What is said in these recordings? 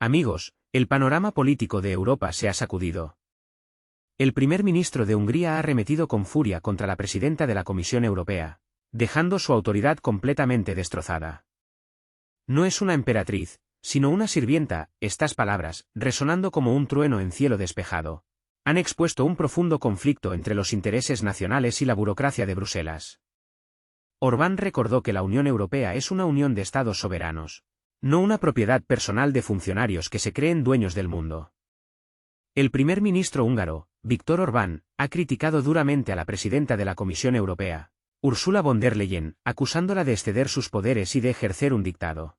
Amigos, el panorama político de Europa se ha sacudido. El primer ministro de Hungría ha arremetido con furia contra la presidenta de la Comisión Europea, dejando su autoridad completamente destrozada. No es una emperatriz, sino una sirvienta. Estas palabras, resonando como un trueno en cielo despejado, han expuesto un profundo conflicto entre los intereses nacionales y la burocracia de Bruselas. Orbán recordó que la Unión Europea es una unión de estados soberanos, no una propiedad personal de funcionarios que se creen dueños del mundo. El primer ministro húngaro, Viktor Orbán, ha criticado duramente a la presidenta de la Comisión Europea, Ursula von der Leyen, acusándola de exceder sus poderes y de ejercer un dictado.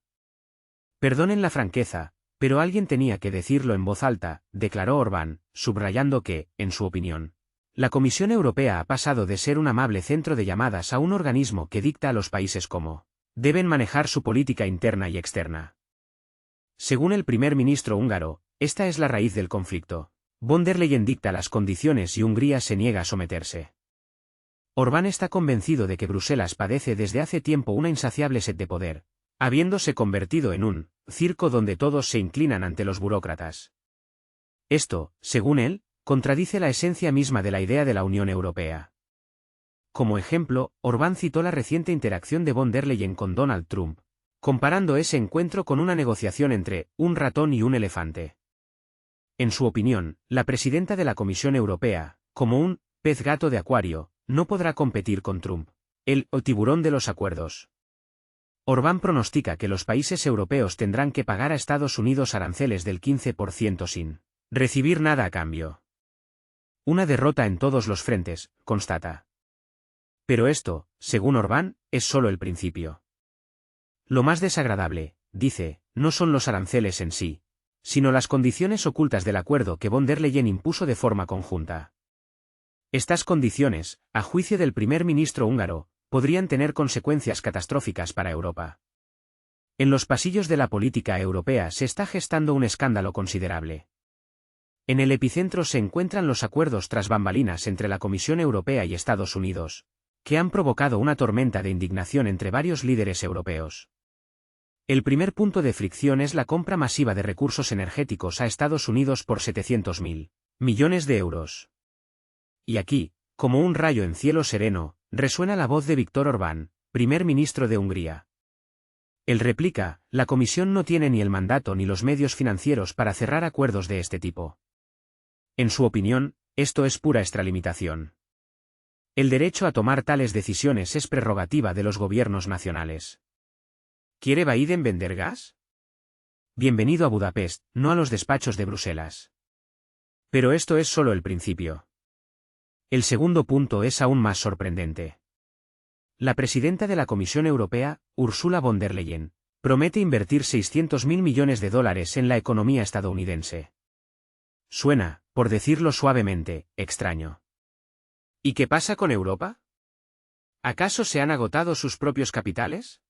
Perdonen la franqueza, pero alguien tenía que decirlo en voz alta, declaró Orbán, subrayando que, en su opinión, la Comisión Europea ha pasado de ser un amable centro de llamadas a un organismo que dicta a los países cómo deben manejar su política interna y externa. Según el primer ministro húngaro, esta es la raíz del conflicto. Von der Leyen dicta las condiciones y Hungría se niega a someterse. Orbán está convencido de que Bruselas padece desde hace tiempo una insaciable sed de poder, habiéndose convertido en un circo donde todos se inclinan ante los burócratas. Esto, según él, contradice la esencia misma de la idea de la Unión Europea. Como ejemplo, Orbán citó la reciente interacción de von der Leyen con Donald Trump, comparando ese encuentro con una negociación entre un ratón y un elefante. En su opinión, la presidenta de la Comisión Europea, como un pez gato de acuario, no podrá competir con Trump, el tiburón de los acuerdos. Orbán pronostica que los países europeos tendrán que pagar a Estados Unidos aranceles del 15% sin recibir nada a cambio. Una derrota en todos los frentes, constata. Pero esto, según Orbán, es solo el principio. Lo más desagradable, dice, no son los aranceles en sí, sino las condiciones ocultas del acuerdo que von der Leyen impuso de forma conjunta. Estas condiciones, a juicio del primer ministro húngaro, podrían tener consecuencias catastróficas para Europa. En los pasillos de la política europea se está gestando un escándalo considerable. En el epicentro se encuentran los acuerdos tras bambalinas entre la Comisión Europea y Estados Unidos, que han provocado una tormenta de indignación entre varios líderes europeos. El primer punto de fricción es la compra masiva de recursos energéticos a Estados Unidos por 700.000 millones de euros. Y aquí, como un rayo en cielo sereno, resuena la voz de Viktor Orbán, primer ministro de Hungría. Él replica, la Comisión no tiene ni el mandato ni los medios financieros para cerrar acuerdos de este tipo. En su opinión, esto es pura extralimitación. El derecho a tomar tales decisiones es prerrogativa de los gobiernos nacionales. ¿Quiere Biden vender gas? Bienvenido a Budapest, no a los despachos de Bruselas. Pero esto es solo el principio. El segundo punto es aún más sorprendente. La presidenta de la Comisión Europea, Ursula von der Leyen, promete invertir 600.000 millones de dólares en la economía estadounidense. Suena, por decirlo suavemente, extraño. ¿Y qué pasa con Europa? ¿Acaso se han agotado sus propios capitales?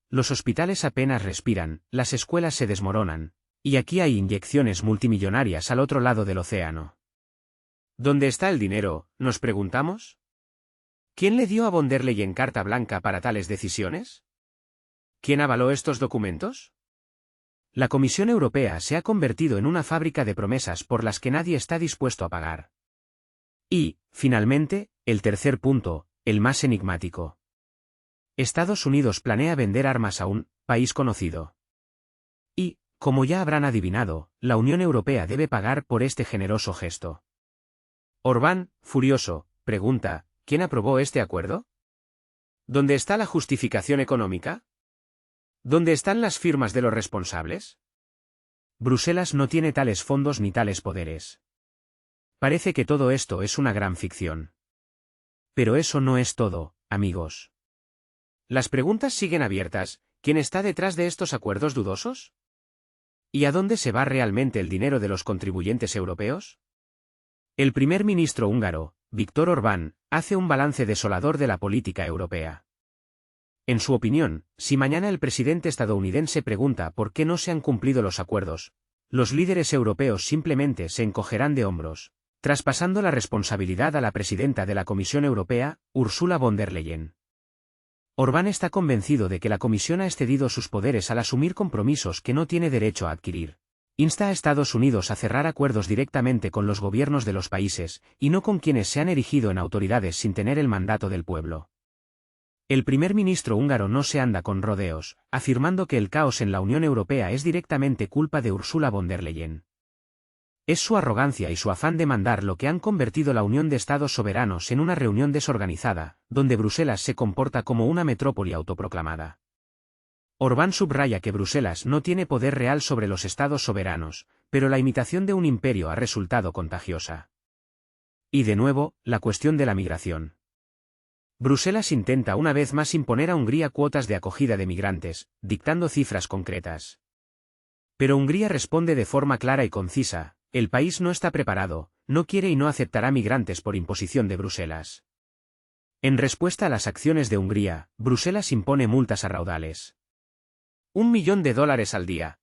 Los hospitales apenas respiran, las escuelas se desmoronan, y aquí hay inyecciones multimillonarias al otro lado del océano. ¿Dónde está el dinero?, nos preguntamos. ¿Quién le dio a von der Leyen carta blanca para tales decisiones? ¿Quién avaló estos documentos? La Comisión Europea se ha convertido en una fábrica de promesas por las que nadie está dispuesto a pagar. Y, finalmente, el tercer punto, el más enigmático. Estados Unidos planea vender armas a un país conocido. Y, como ya habrán adivinado, la Unión Europea debe pagar por este generoso gesto. Orbán, furioso, pregunta, ¿quién aprobó este acuerdo? ¿Dónde está la justificación económica? ¿Dónde están las firmas de los responsables? Bruselas no tiene tales fondos ni tales poderes. Parece que todo esto es una gran ficción. Pero eso no es todo, amigos. Las preguntas siguen abiertas. ¿Quién está detrás de estos acuerdos dudosos? ¿Y a dónde se va realmente el dinero de los contribuyentes europeos? El primer ministro húngaro, Viktor Orbán, hace un balance desolador de la política europea. En su opinión, si mañana el presidente estadounidense pregunta por qué no se han cumplido los acuerdos, los líderes europeos simplemente se encogerán de hombros, traspasando la responsabilidad a la presidenta de la Comisión Europea, Ursula von der Leyen. Orbán está convencido de que la Comisión ha excedido sus poderes al asumir compromisos que no tiene derecho a adquirir. Insta a Estados Unidos a cerrar acuerdos directamente con los gobiernos de los países, y no con quienes se han erigido en autoridades sin tener el mandato del pueblo. El primer ministro húngaro no se anda con rodeos, afirmando que el caos en la Unión Europea es directamente culpa de Ursula von der Leyen. Es su arrogancia y su afán de mandar lo que han convertido la Unión de Estados soberanos en una reunión desorganizada, donde Bruselas se comporta como una metrópoli autoproclamada. Orbán subraya que Bruselas no tiene poder real sobre los Estados soberanos, pero la imitación de un imperio ha resultado contagiosa. Y de nuevo, la cuestión de la migración. Bruselas intenta una vez más imponer a Hungría cuotas de acogida de migrantes, dictando cifras concretas. Pero Hungría responde de forma clara y concisa: el país no está preparado, no quiere y no aceptará migrantes por imposición de Bruselas. En respuesta a las acciones de Hungría, Bruselas impone multas a raudales. $1.000.000 al día.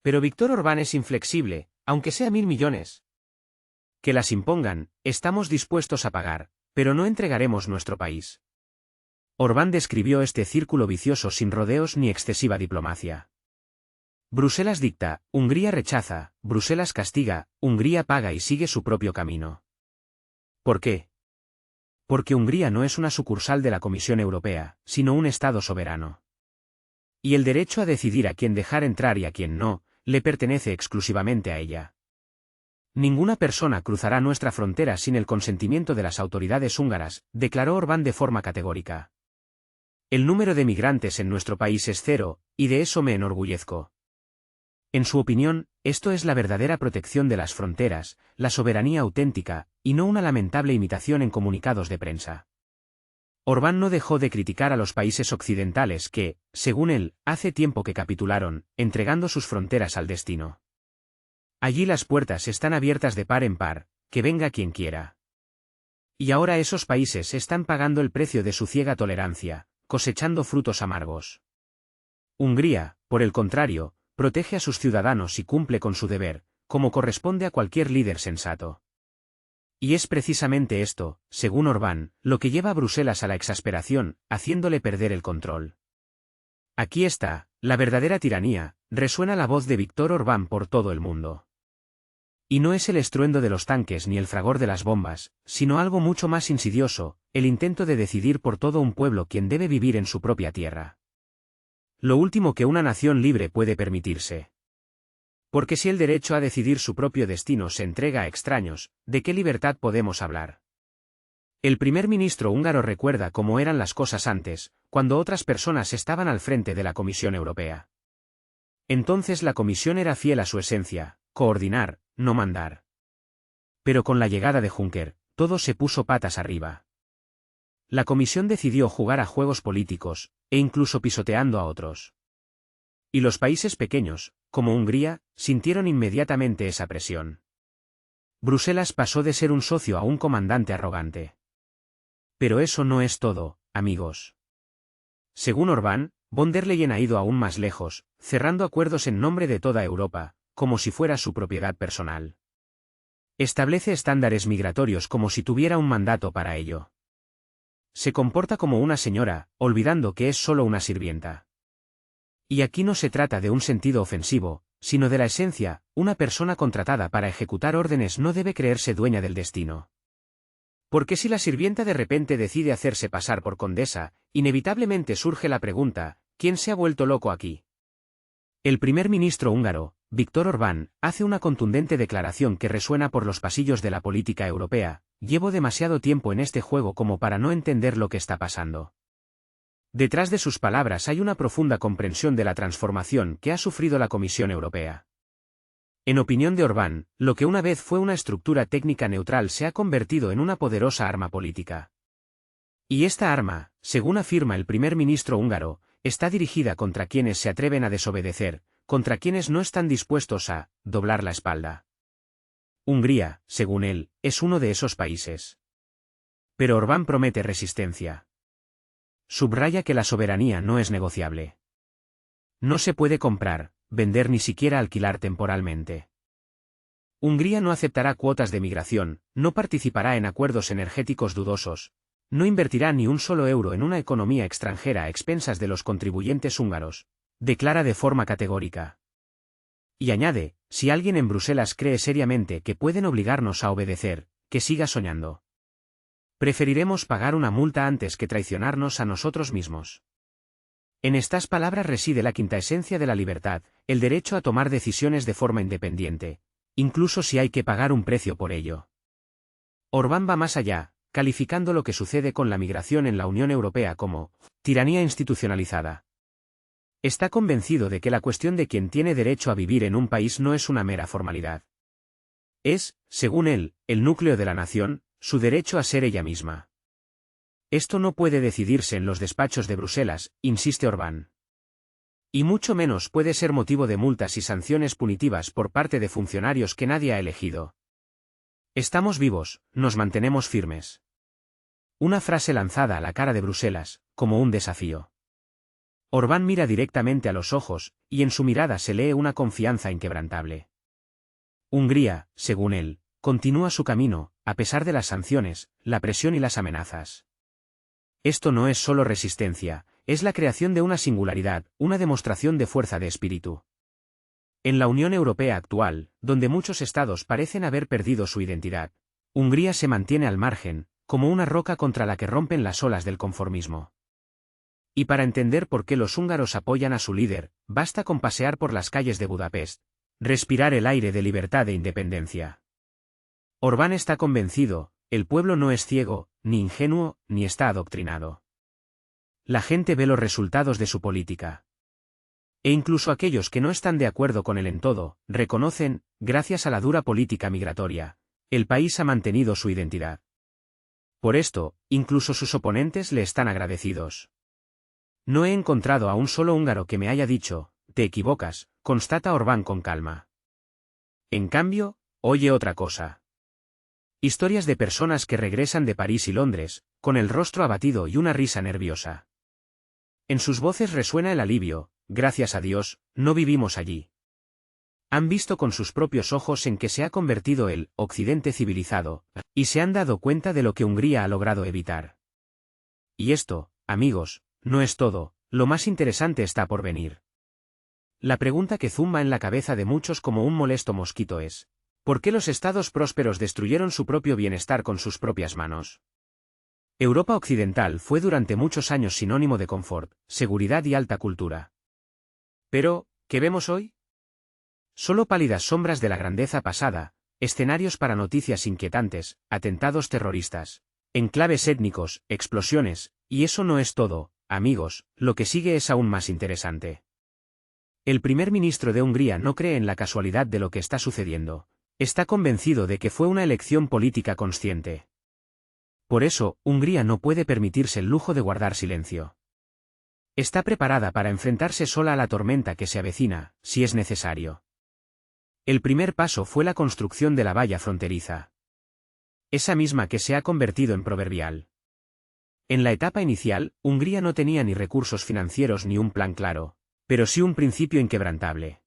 Pero Víctor Orbán es inflexible, aunque sea 1.000 millones. Que las impongan, estamos dispuestos a pagar, pero no entregaremos nuestro país. Orbán describió este círculo vicioso sin rodeos ni excesiva diplomacia. Bruselas dicta, Hungría rechaza, Bruselas castiga, Hungría paga y sigue su propio camino. ¿Por qué? Porque Hungría no es una sucursal de la Comisión Europea, sino un Estado soberano. Y el derecho a decidir a quién dejar entrar y a quién no, le pertenece exclusivamente a ella. Ninguna persona cruzará nuestra frontera sin el consentimiento de las autoridades húngaras, declaró Orbán de forma categórica. El número de migrantes en nuestro país es cero, y de eso me enorgullezco. En su opinión, esto es la verdadera protección de las fronteras, la soberanía auténtica, y no una lamentable imitación en comunicados de prensa. Orbán no dejó de criticar a los países occidentales que, según él, hace tiempo que capitularon, entregando sus fronteras al destino. Allí las puertas están abiertas de par en par, que venga quien quiera. Y ahora esos países están pagando el precio de su ciega tolerancia, cosechando frutos amargos. Hungría, por el contrario, protege a sus ciudadanos y cumple con su deber, como corresponde a cualquier líder sensato. Y es precisamente esto, según Orbán, lo que lleva a Bruselas a la exasperación, haciéndole perder el control. Aquí está, la verdadera tiranía, resuena la voz de Víctor Orbán por todo el mundo. Y no es el estruendo de los tanques ni el fragor de las bombas, sino algo mucho más insidioso, el intento de decidir por todo un pueblo quién debe vivir en su propia tierra. Lo último que una nación libre puede permitirse. Porque si el derecho a decidir su propio destino se entrega a extraños, ¿de qué libertad podemos hablar? El primer ministro húngaro recuerda cómo eran las cosas antes, cuando otras personas estaban al frente de la Comisión Europea. Entonces la Comisión era fiel a su esencia, coordinar, no mandar. Pero con la llegada de Juncker, todo se puso patas arriba. La Comisión decidió jugar a juegos políticos, e incluso pisoteando a otros. Y los países pequeños, como Hungría, sintieron inmediatamente esa presión. Bruselas pasó de ser un socio a un comandante arrogante. Pero eso no es todo, amigos. Según Orbán, von der Leyen ha ido aún más lejos, cerrando acuerdos en nombre de toda Europa, como si fuera su propiedad personal. Establece estándares migratorios como si tuviera un mandato para ello. Se comporta como una señora, olvidando que es solo una sirvienta. Y aquí no se trata de un sentido ofensivo, sino de la esencia, una persona contratada para ejecutar órdenes no debe creerse dueña del destino. Porque si la sirvienta de repente decide hacerse pasar por condesa, inevitablemente surge la pregunta, ¿quién se ha vuelto loco aquí? El primer ministro húngaro, Víctor Orbán, hace una contundente declaración que resuena por los pasillos de la política europea: llevo demasiado tiempo en este juego como para no entender lo que está pasando. Detrás de sus palabras hay una profunda comprensión de la transformación que ha sufrido la Comisión Europea. En opinión de Orbán, lo que una vez fue una estructura técnica neutral se ha convertido en una poderosa arma política. Y esta arma, según afirma el primer ministro húngaro, está dirigida contra quienes se atreven a desobedecer, contra quienes no están dispuestos a doblar la espalda. Hungría, según él, es uno de esos países. Pero Orbán promete resistencia. Subraya que la soberanía no es negociable. No se puede comprar, vender ni siquiera alquilar temporalmente. Hungría no aceptará cuotas de migración, no participará en acuerdos energéticos dudosos, No invertirá ni un solo euro en una economía extranjera a expensas de los contribuyentes húngaros, declara de forma categórica. Y añade, si alguien en Bruselas cree seriamente que pueden obligarnos a obedecer, que siga soñando. Preferiremos pagar una multa antes que traicionarnos a nosotros mismos. En estas palabras reside la quinta esencia de la libertad, el derecho a tomar decisiones de forma independiente, incluso si hay que pagar un precio por ello. Orbán va más allá, calificando lo que sucede con la migración en la Unión Europea como tiranía institucionalizada. Está convencido de que la cuestión de quién tiene derecho a vivir en un país no es una mera formalidad. Es, según él, el núcleo de la nación, su derecho a ser ella misma. Esto no puede decidirse en los despachos de Bruselas, insiste Orbán. Y mucho menos puede ser motivo de multas y sanciones punitivas por parte de funcionarios que nadie ha elegido. Estamos vivos, nos mantenemos firmes. Una frase lanzada a la cara de Bruselas, como un desafío. Orbán mira directamente a los ojos, y en su mirada se lee una confianza inquebrantable. Hungría, según él, continúa su camino, a pesar de las sanciones, la presión y las amenazas. Esto no es solo resistencia, es la creación de una singularidad, una demostración de fuerza de espíritu. En la Unión Europea actual, donde muchos estados parecen haber perdido su identidad, Hungría se mantiene al margen, como una roca contra la que rompen las olas del conformismo. Y para entender por qué los húngaros apoyan a su líder, basta con pasear por las calles de Budapest, respirar el aire de libertad e independencia. Orbán está convencido, el pueblo no es ciego, ni ingenuo, ni está adoctrinado. La gente ve los resultados de su política. E incluso aquellos que no están de acuerdo con él en todo, reconocen, gracias a la dura política migratoria, el país ha mantenido su identidad. Por esto, incluso sus oponentes le están agradecidos. No he encontrado a un solo húngaro que me haya dicho, te equivocas, constata Orbán con calma. En cambio, oye otra cosa. Historias de personas que regresan de París y Londres, con el rostro abatido y una risa nerviosa. En sus voces resuena el alivio, gracias a Dios, no vivimos allí. Han visto con sus propios ojos en que se ha convertido el Occidente civilizado, y se han dado cuenta de lo que Hungría ha logrado evitar. Y esto, amigos, no es todo, lo más interesante está por venir. La pregunta que zumba en la cabeza de muchos como un molesto mosquito es, ¿por qué los estados prósperos destruyeron su propio bienestar con sus propias manos? Europa occidental fue durante muchos años sinónimo de confort, seguridad y alta cultura. Pero, ¿qué vemos hoy? Solo pálidas sombras de la grandeza pasada, escenarios para noticias inquietantes, atentados terroristas, enclaves étnicos, explosiones, y eso no es todo, amigos, lo que sigue es aún más interesante. El primer ministro de Hungría no cree en la casualidad de lo que está sucediendo. Está convencido de que fue una elección política consciente. Por eso, Hungría no puede permitirse el lujo de guardar silencio. Está preparada para enfrentarse sola a la tormenta que se avecina, si es necesario. El primer paso fue la construcción de la valla fronteriza. Esa misma que se ha convertido en proverbial. En la etapa inicial, Hungría no tenía ni recursos financieros ni un plan claro, pero sí un principio inquebrantable.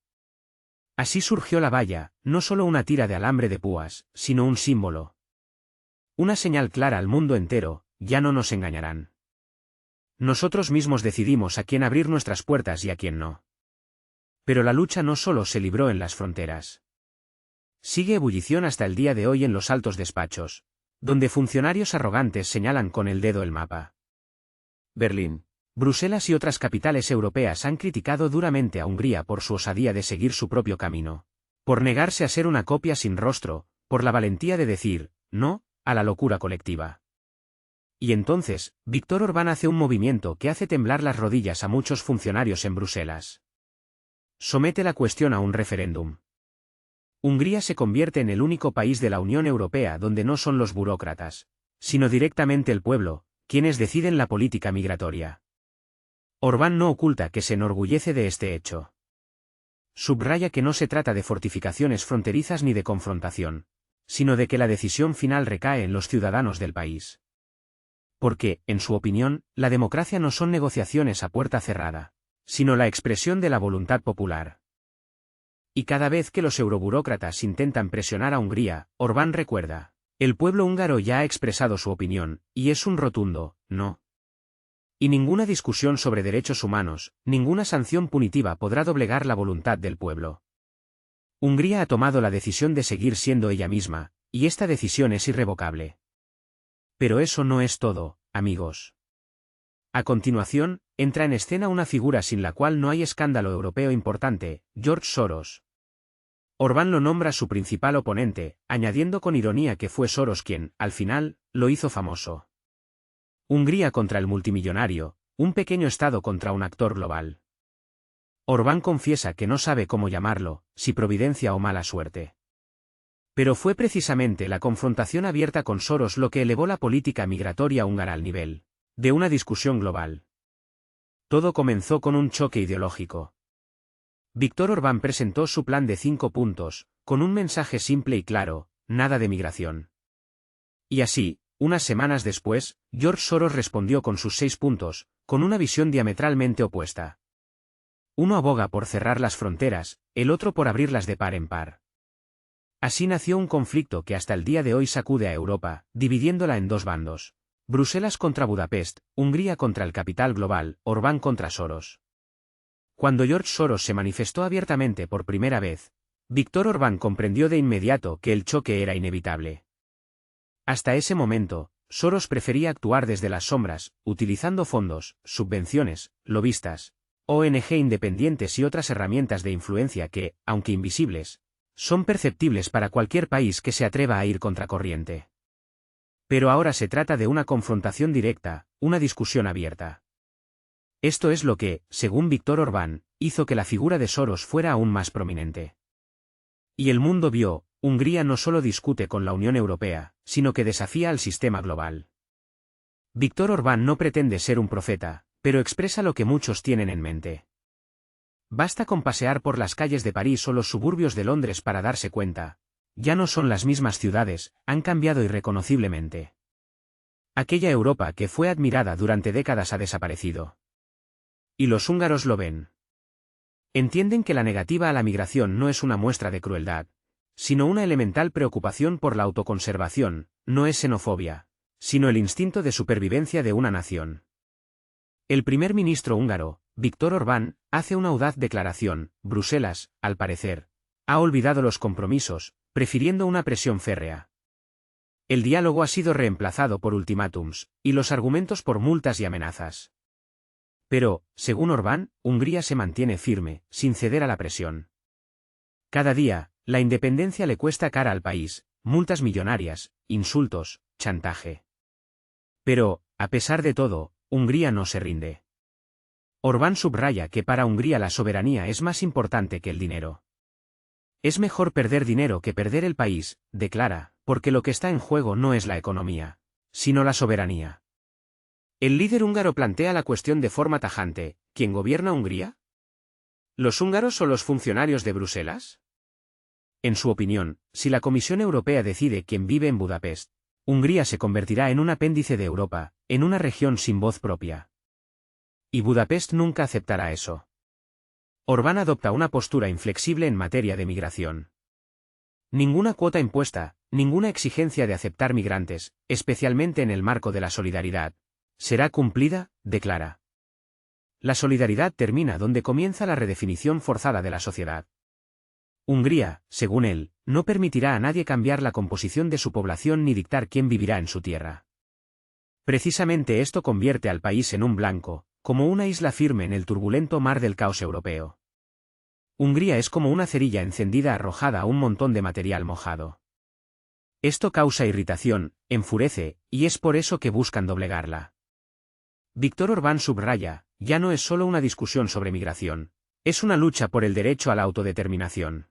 Así surgió la valla, no solo una tira de alambre de púas, sino un símbolo. Una señal clara al mundo entero, ya no nos engañarán. Nosotros mismos decidimos a quién abrir nuestras puertas y a quién no. Pero la lucha no solo se libró en las fronteras. Sigue ebullición hasta el día de hoy en los altos despachos, donde funcionarios arrogantes señalan con el dedo el mapa. Berlín, Bruselas y otras capitales europeas han criticado duramente a Hungría por su osadía de seguir su propio camino, por negarse a ser una copia sin rostro, por la valentía de decir, no, a la locura colectiva. Y entonces, Víktor Orbán hace un movimiento que hace temblar las rodillas a muchos funcionarios en Bruselas. Somete la cuestión a un referéndum. Hungría se convierte en el único país de la Unión Europea donde no son los burócratas, sino directamente el pueblo, quienes deciden la política migratoria. Orbán no oculta que se enorgullece de este hecho. Subraya que no se trata de fortificaciones fronterizas ni de confrontación, sino de que la decisión final recae en los ciudadanos del país. Porque, en su opinión, la democracia no son negociaciones a puerta cerrada, sino la expresión de la voluntad popular. Y cada vez que los euroburócratas intentan presionar a Hungría, Orbán recuerda, El pueblo húngaro ya ha expresado su opinión, y es un rotundo no. Y ninguna discusión sobre derechos humanos, ninguna sanción punitiva podrá doblegar la voluntad del pueblo. Hungría ha tomado la decisión de seguir siendo ella misma, y esta decisión es irrevocable. Pero eso no es todo, amigos. A continuación, entra en escena una figura sin la cual no hay escándalo europeo importante, George Soros. Orbán lo nombra su principal oponente, añadiendo con ironía que fue Soros quien, al final, lo hizo famoso. Hungría contra el multimillonario, un pequeño estado contra un actor global. Orbán confiesa que no sabe cómo llamarlo, si providencia o mala suerte. Pero fue precisamente la confrontación abierta con Soros lo que elevó la política migratoria húngara al nivel de una discusión global. Todo comenzó con un choque ideológico. Viktor Orbán presentó su plan de 5 puntos, con un mensaje simple y claro: nada de migración. Y así, unas semanas después, George Soros respondió con sus 6 puntos, con una visión diametralmente opuesta. Uno aboga por cerrar las fronteras, el otro por abrirlas de par en par. Así nació un conflicto que hasta el día de hoy sacude a Europa, dividiéndola en 2 bandos. Bruselas contra Budapest, Hungría contra el capital global, Orbán contra Soros. Cuando George Soros se manifestó abiertamente por primera vez, Viktor Orbán comprendió de inmediato que el choque era inevitable. Hasta ese momento, Soros prefería actuar desde las sombras, utilizando fondos, subvenciones, lobistas, ONG independientes y otras herramientas de influencia que, aunque invisibles, son perceptibles para cualquier país que se atreva a ir contracorriente. Pero ahora se trata de una confrontación directa, una discusión abierta. Esto es lo que, según Viktor Orbán, hizo que la figura de Soros fuera aún más prominente. Y el mundo vio: Hungría no solo discute con la Unión Europea, sino que desafía al sistema global. Viktor Orbán no pretende ser un profeta, pero expresa lo que muchos tienen en mente. Basta con pasear por las calles de París o los suburbios de Londres para darse cuenta: ya no son las mismas ciudades, han cambiado irreconociblemente. Aquella Europa que fue admirada durante décadas ha desaparecido. Y los húngaros lo ven. Entienden que la negativa a la migración no es una muestra de crueldad, sino una elemental preocupación por la autoconservación; no es xenofobia, sino el instinto de supervivencia de una nación. El primer ministro húngaro, Viktor Orbán, hace una audaz declaración: Bruselas, al parecer, ha olvidado los compromisos, prefiriendo una presión férrea. El diálogo ha sido reemplazado por ultimátums, y los argumentos por multas y amenazas. Pero, según Orbán, Hungría se mantiene firme, sin ceder a la presión. Cada día, la independencia le cuesta cara al país: multas millonarias, insultos, chantaje. Pero, a pesar de todo, Hungría no se rinde. Orbán subraya que para Hungría la soberanía es más importante que el dinero. Es mejor perder dinero que perder el país, declara, porque lo que está en juego no es la economía, sino la soberanía. El líder húngaro plantea la cuestión de forma tajante: ¿quién gobierna Hungría? ¿Los húngaros o los funcionarios de Bruselas? En su opinión, si la Comisión Europea decide quién vive en Budapest, Hungría se convertirá en un apéndice de Europa, en una región sin voz propia. Y Budapest nunca aceptará eso. Orbán adopta una postura inflexible en materia de migración. Ninguna cuota impuesta, ninguna exigencia de aceptar migrantes, especialmente en el marco de la solidaridad, será cumplida, declara. La solidaridad termina donde comienza la redefinición forzada de la sociedad. Hungría, según él, no permitirá a nadie cambiar la composición de su población ni dictar quién vivirá en su tierra. Precisamente esto convierte al país en un blanco, como una isla firme en el turbulento mar del caos europeo. Hungría es como una cerilla encendida arrojada a un montón de material mojado. Esto causa irritación, enfurece, y es por eso que buscan doblegarla. Viktor Orbán subraya: ya no es solo una discusión sobre migración, es una lucha por el derecho a la autodeterminación.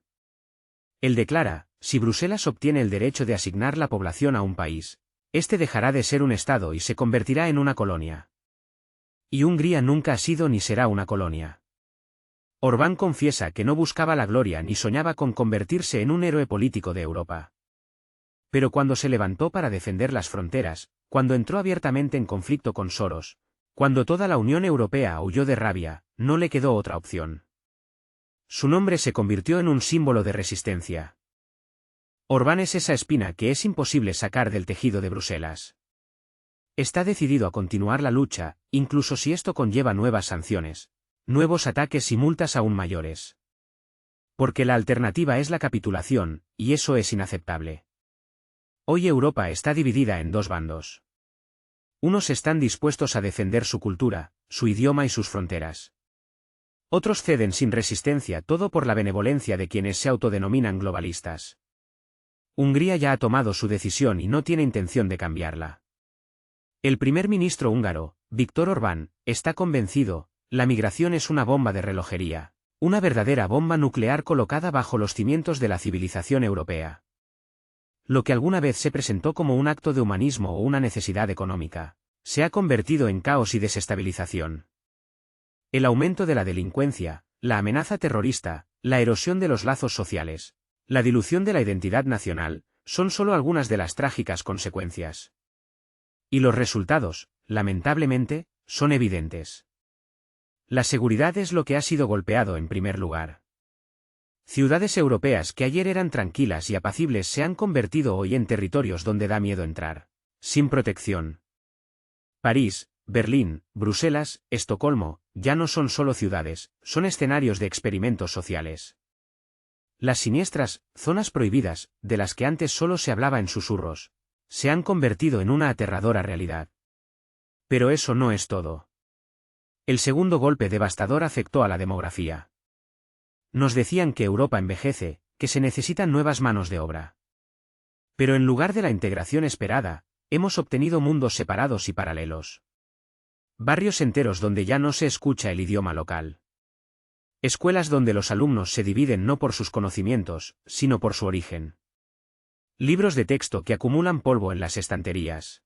Él declara: si Bruselas obtiene el derecho de asignar la población a un país, este dejará de ser un estado y se convertirá en una colonia. Y Hungría nunca ha sido ni será una colonia. Orbán confiesa que no buscaba la gloria ni soñaba con convertirse en un héroe político de Europa. Pero cuando se levantó para defender las fronteras, cuando entró abiertamente en conflicto con Soros, cuando toda la Unión Europea huyó de rabia, no le quedó otra opción. Su nombre se convirtió en un símbolo de resistencia. Orbán es esa espina que es imposible sacar del tejido de Bruselas. Está decidido a continuar la lucha, incluso si esto conlleva nuevas sanciones, nuevos ataques y multas aún mayores. Porque la alternativa es la capitulación, y eso es inaceptable. Hoy Europa está dividida en dos bandos. Unos están dispuestos a defender su cultura, su idioma y sus fronteras. Otros ceden sin resistencia, todo por la benevolencia de quienes se autodenominan globalistas. Hungría ya ha tomado su decisión y no tiene intención de cambiarla. El primer ministro húngaro, Viktor Orbán, está convencido: la migración es una bomba de relojería, una verdadera bomba nuclear colocada bajo los cimientos de la civilización europea. Lo que alguna vez se presentó como un acto de humanismo o una necesidad económica, se ha convertido en caos y desestabilización. El aumento de la delincuencia, la amenaza terrorista, la erosión de los lazos sociales, la dilución de la identidad nacional, son solo algunas de las trágicas consecuencias. Y los resultados, lamentablemente, son evidentes. La seguridad es lo que ha sido golpeado en primer lugar. Ciudades europeas que ayer eran tranquilas y apacibles se han convertido hoy en territorios donde da miedo entrar, sin protección. París, Berlín, Bruselas, Estocolmo, ya no son solo ciudades, son escenarios de experimentos sociales. Las siniestras zonas prohibidas, de las que antes solo se hablaba en susurros, se han convertido en una aterradora realidad. Pero eso no es todo. El segundo golpe devastador afectó a la demografía. Nos decían que Europa envejece, que se necesitan nuevas manos de obra. Pero en lugar de la integración esperada, hemos obtenido mundos separados y paralelos. Barrios enteros donde ya no se escucha el idioma local. Escuelas donde los alumnos se dividen no por sus conocimientos, sino por su origen. Libros de texto que acumulan polvo en las estanterías.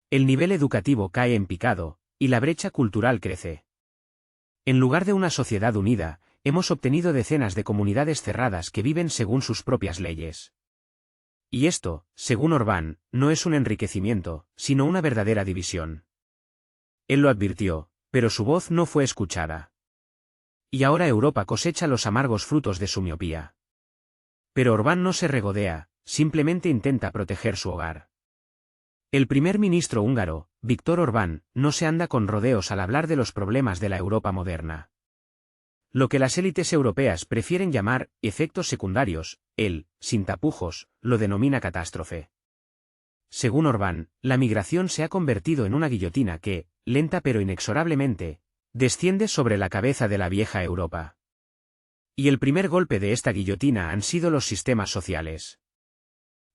El nivel educativo cae en picado, y la brecha cultural crece. En lugar de una sociedad unida, hemos obtenido decenas de comunidades cerradas que viven según sus propias leyes. Y esto, según Orbán, no es un enriquecimiento, sino una verdadera división. Él lo advirtió, pero su voz no fue escuchada. Y ahora Europa cosecha los amargos frutos de su miopía. Pero Orbán no se regodea, simplemente intenta proteger su hogar. El primer ministro húngaro, Viktor Orbán, no se anda con rodeos al hablar de los problemas de la Europa moderna. Lo que las élites europeas prefieren llamar efectos secundarios, él, sin tapujos, lo denomina catástrofe. Según Orbán, la migración se ha convertido en una guillotina que, lenta pero inexorablemente, desciende sobre la cabeza de la vieja Europa. Y el primer golpe de esta guillotina han sido los sistemas sociales.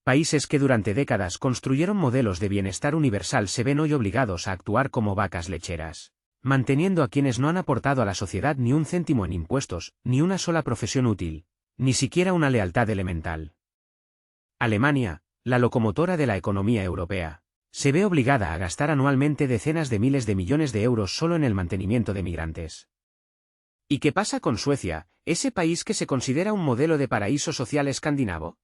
Países que durante décadas construyeron modelos de bienestar universal se ven hoy obligados a actuar como vacas lecheras, manteniendo a quienes no han aportado a la sociedad ni un céntimo en impuestos, ni una sola profesión útil, ni siquiera una lealtad elemental. Alemania, la locomotora de la economía europea, se ve obligada a gastar anualmente decenas de miles de millones de euros solo en el mantenimiento de migrantes. ¿Y qué pasa con Suecia, ese país que se considera un modelo de paraíso social escandinavo?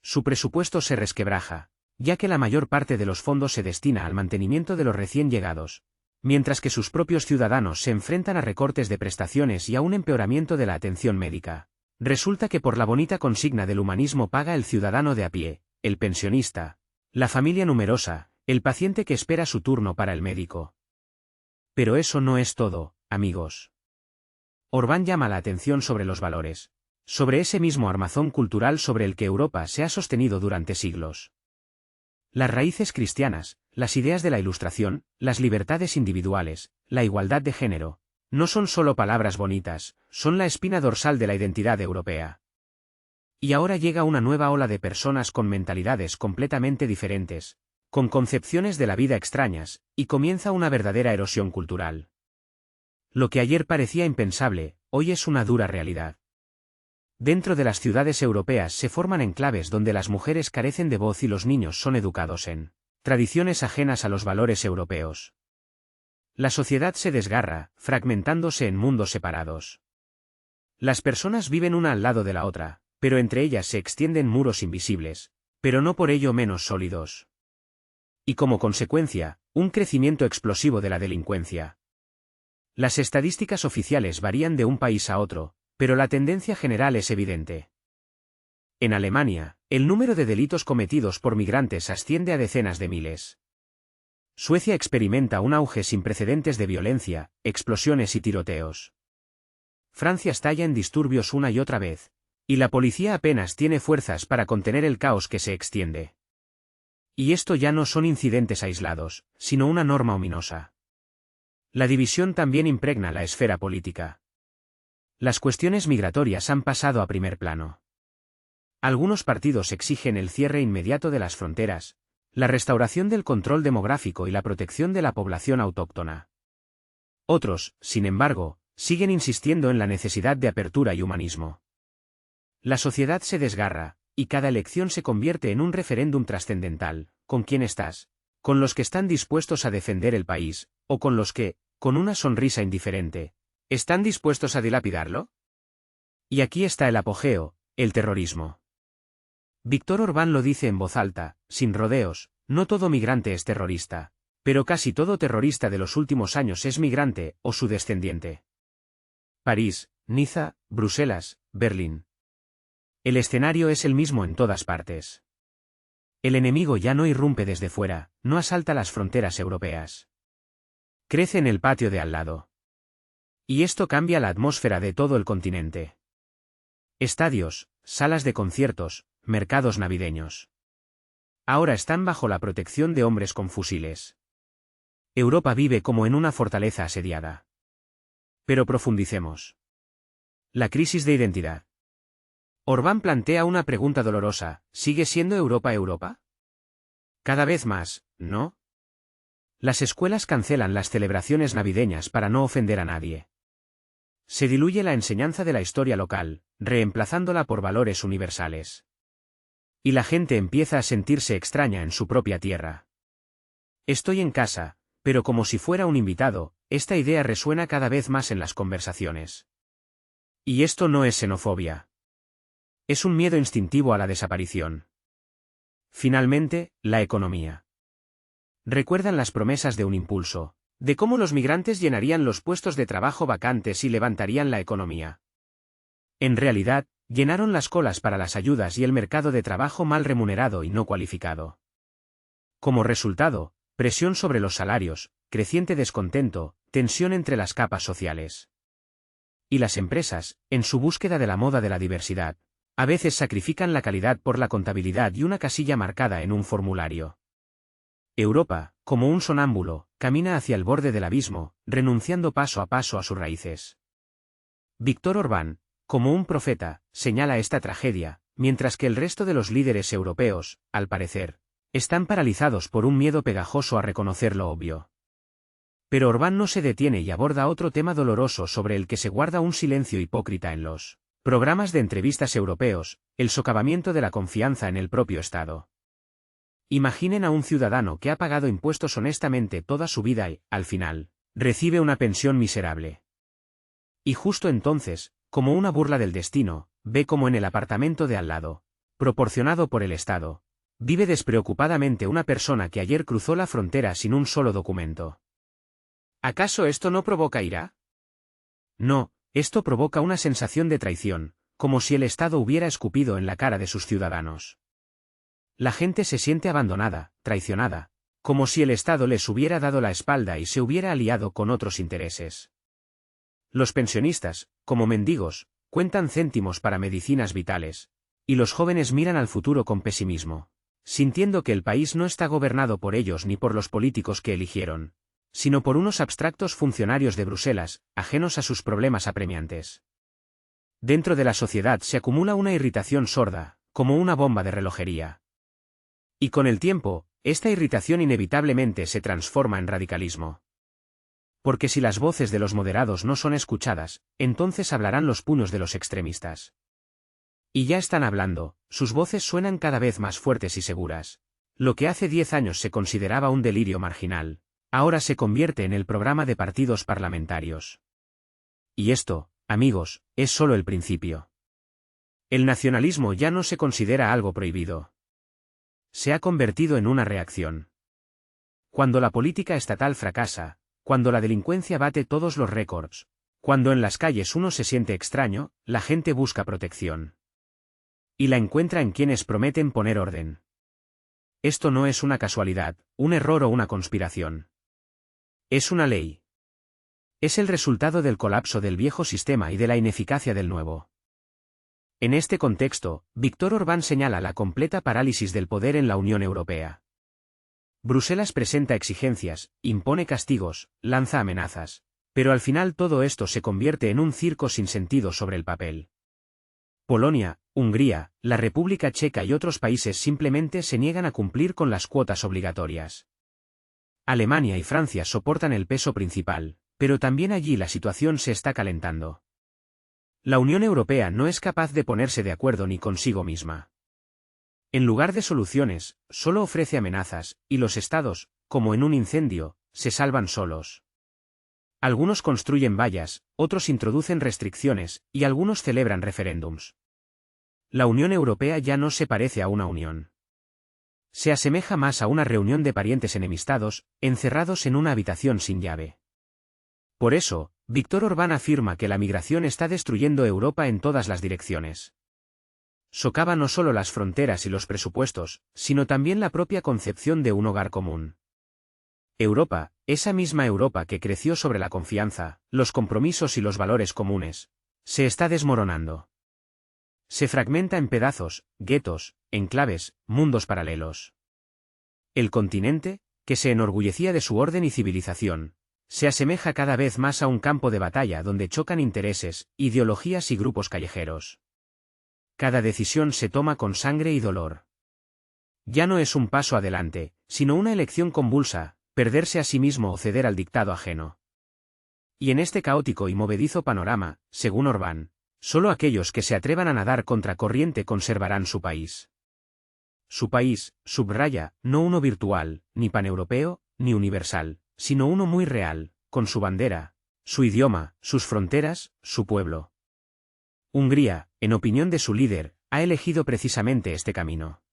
Su presupuesto se resquebraja, ya que la mayor parte de los fondos se destina al mantenimiento de los recién llegados, mientras que sus propios ciudadanos se enfrentan a recortes de prestaciones y a un empeoramiento de la atención médica. Resulta que por la bonita consigna del humanismo paga el ciudadano de a pie, el pensionista, la familia numerosa, el paciente que espera su turno para el médico. Pero eso no es todo, amigos. Orbán llama la atención sobre los valores, sobre ese mismo armazón cultural sobre el que Europa se ha sostenido durante siglos. Las raíces cristianas, las ideas de la Ilustración, las libertades individuales, la igualdad de género, no son solo palabras bonitas, son la espina dorsal de la identidad europea. Y ahora llega una nueva ola de personas con mentalidades completamente diferentes, con concepciones de la vida extrañas, y comienza una verdadera erosión cultural. Lo que ayer parecía impensable, hoy es una dura realidad. Dentro de las ciudades europeas se forman enclaves donde las mujeres carecen de voz y los niños son educados en tradiciones ajenas a los valores europeos. La sociedad se desgarra, fragmentándose en mundos separados. Las personas viven una al lado de la otra, pero entre ellas se extienden muros invisibles, pero no por ello menos sólidos. Y como consecuencia, un crecimiento explosivo de la delincuencia. Las estadísticas oficiales varían de un país a otro, pero la tendencia general es evidente. En Alemania, el número de delitos cometidos por migrantes asciende a decenas de miles. Suecia experimenta un auge sin precedentes de violencia, explosiones y tiroteos. Francia estalla en disturbios una y otra vez, y la policía apenas tiene fuerzas para contener el caos que se extiende. Y esto ya no son incidentes aislados, sino una norma ominosa. La división también impregna la esfera política. Las cuestiones migratorias han pasado a primer plano. Algunos partidos exigen el cierre inmediato de las fronteras, la restauración del control demográfico y la protección de la población autóctona. Otros, sin embargo, siguen insistiendo en la necesidad de apertura y humanismo. La sociedad se desgarra, y cada elección se convierte en un referéndum trascendental. ¿Con quién estás? ¿Con los que están dispuestos a defender el país, o con los que, con una sonrisa indiferente, están dispuestos a dilapidarlo? Y aquí está el apogeo, el terrorismo. Viktor Orbán lo dice en voz alta, sin rodeos: no todo migrante es terrorista, pero casi todo terrorista de los últimos años es migrante o su descendiente. París, Niza, Bruselas, Berlín. El escenario es el mismo en todas partes. El enemigo ya no irrumpe desde fuera, no asalta las fronteras europeas. Crece en el patio de al lado. Y esto cambia la atmósfera de todo el continente. Estadios, salas de conciertos, mercados navideños. Ahora están bajo la protección de hombres con fusiles. Europa vive como en una fortaleza asediada. Pero profundicemos. La crisis de identidad. Orbán plantea una pregunta dolorosa: ¿sigue siendo Europa Europa? Cada vez más, ¿no? Las escuelas cancelan las celebraciones navideñas para no ofender a nadie. Se diluye la enseñanza de la historia local, reemplazándola por valores universales. Y la gente empieza a sentirse extraña en su propia tierra. Estoy en casa, pero como si fuera un invitado, esta idea resuena cada vez más en las conversaciones. Y esto no es xenofobia. Es un miedo instintivo a la desaparición. Finalmente, la economía. Recuerdan las promesas de un impulso, de cómo los migrantes llenarían los puestos de trabajo vacantes y levantarían la economía. En realidad, llenaron las colas para las ayudas y el mercado de trabajo mal remunerado y no cualificado. Como resultado, presión sobre los salarios, creciente descontento, tensión entre las capas sociales. Y las empresas, en su búsqueda de la moda de la diversidad, a veces sacrifican la calidad por la contabilidad y una casilla marcada en un formulario. Europa, como un sonámbulo, camina hacia el borde del abismo, renunciando paso a paso a sus raíces. Viktor Orbán, como un profeta, señala esta tragedia, mientras que el resto de los líderes europeos, al parecer, están paralizados por un miedo pegajoso a reconocer lo obvio. Pero Orbán no se detiene y aborda otro tema doloroso sobre el que se guarda un silencio hipócrita en los programas de entrevistas europeos: el socavamiento de la confianza en el propio Estado. Imaginen a un ciudadano que ha pagado impuestos honestamente toda su vida y, al final, recibe una pensión miserable. Y justo entonces, como una burla del destino, ve como en el apartamento de al lado, proporcionado por el Estado, vive despreocupadamente una persona que ayer cruzó la frontera sin un solo documento. ¿Acaso esto no provoca ira? No, esto provoca una sensación de traición, como si el Estado hubiera escupido en la cara de sus ciudadanos. La gente se siente abandonada, traicionada, como si el Estado les hubiera dado la espalda y se hubiera aliado con otros intereses. Los pensionistas, como mendigos, cuentan céntimos para medicinas vitales, y los jóvenes miran al futuro con pesimismo, sintiendo que el país no está gobernado por ellos ni por los políticos que eligieron, sino por unos abstractos funcionarios de Bruselas, ajenos a sus problemas apremiantes. Dentro de la sociedad se acumula una irritación sorda, como una bomba de relojería. Y con el tiempo, esta irritación inevitablemente se transforma en radicalismo. Porque si las voces de los moderados no son escuchadas, entonces hablarán los puños de los extremistas. Y ya están hablando, sus voces suenan cada vez más fuertes y seguras. Lo que hace 10 años se consideraba un delirio marginal, ahora se convierte en el programa de partidos parlamentarios. Y esto, amigos, es solo el principio. El nacionalismo ya no se considera algo prohibido. Se ha convertido en una reacción. Cuando la política estatal fracasa, cuando la delincuencia bate todos los récords, cuando en las calles uno se siente extraño, la gente busca protección. y la encuentra en quienes prometen poner orden. Esto no es una casualidad, un error o una conspiración. Es una ley. Es el resultado del colapso del viejo sistema y de la ineficacia del nuevo. En este contexto, Viktor Orbán señala la completa parálisis del poder en la Unión Europea. Bruselas presenta exigencias, impone castigos, lanza amenazas, pero al final todo esto se convierte en un circo sin sentido sobre el papel. Polonia, Hungría, la República Checa y otros países simplemente se niegan a cumplir con las cuotas obligatorias. Alemania y Francia soportan el peso principal, pero también allí la situación se está calentando. La Unión Europea no es capaz de ponerse de acuerdo ni consigo misma. En lugar de soluciones, solo ofrece amenazas, y los estados, como en un incendio, se salvan solos. Algunos construyen vallas, otros introducen restricciones, y algunos celebran referéndums. La Unión Europea ya no se parece a una unión. Se asemeja más a una reunión de parientes enemistados, encerrados en una habitación sin llave. Por eso, Viktor Orbán afirma que la migración está destruyendo Europa en todas las direcciones. Socava no solo las fronteras y los presupuestos, sino también la propia concepción de un hogar común. Europa, esa misma Europa que creció sobre la confianza, los compromisos y los valores comunes, se está desmoronando. Se fragmenta en pedazos, guetos, enclaves, mundos paralelos. El continente, que se enorgullecía de su orden y civilización, se asemeja cada vez más a un campo de batalla donde chocan intereses, ideologías y grupos callejeros. Cada decisión se toma con sangre y dolor. Ya no es un paso adelante, sino una elección convulsa, perderse a sí mismo o ceder al dictado ajeno. Y en este caótico y movedizo panorama, según Orbán, solo aquellos que se atrevan a nadar contra corriente conservarán su país. Su país, subraya, no uno virtual, ni paneuropeo, ni universal, sino uno muy real, con su bandera, su idioma, sus fronteras, su pueblo. Hungría, en opinión de su líder, ha elegido precisamente este camino.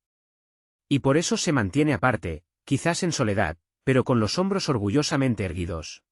Y por eso se mantiene aparte, quizás en soledad, pero con los hombros orgullosamente erguidos.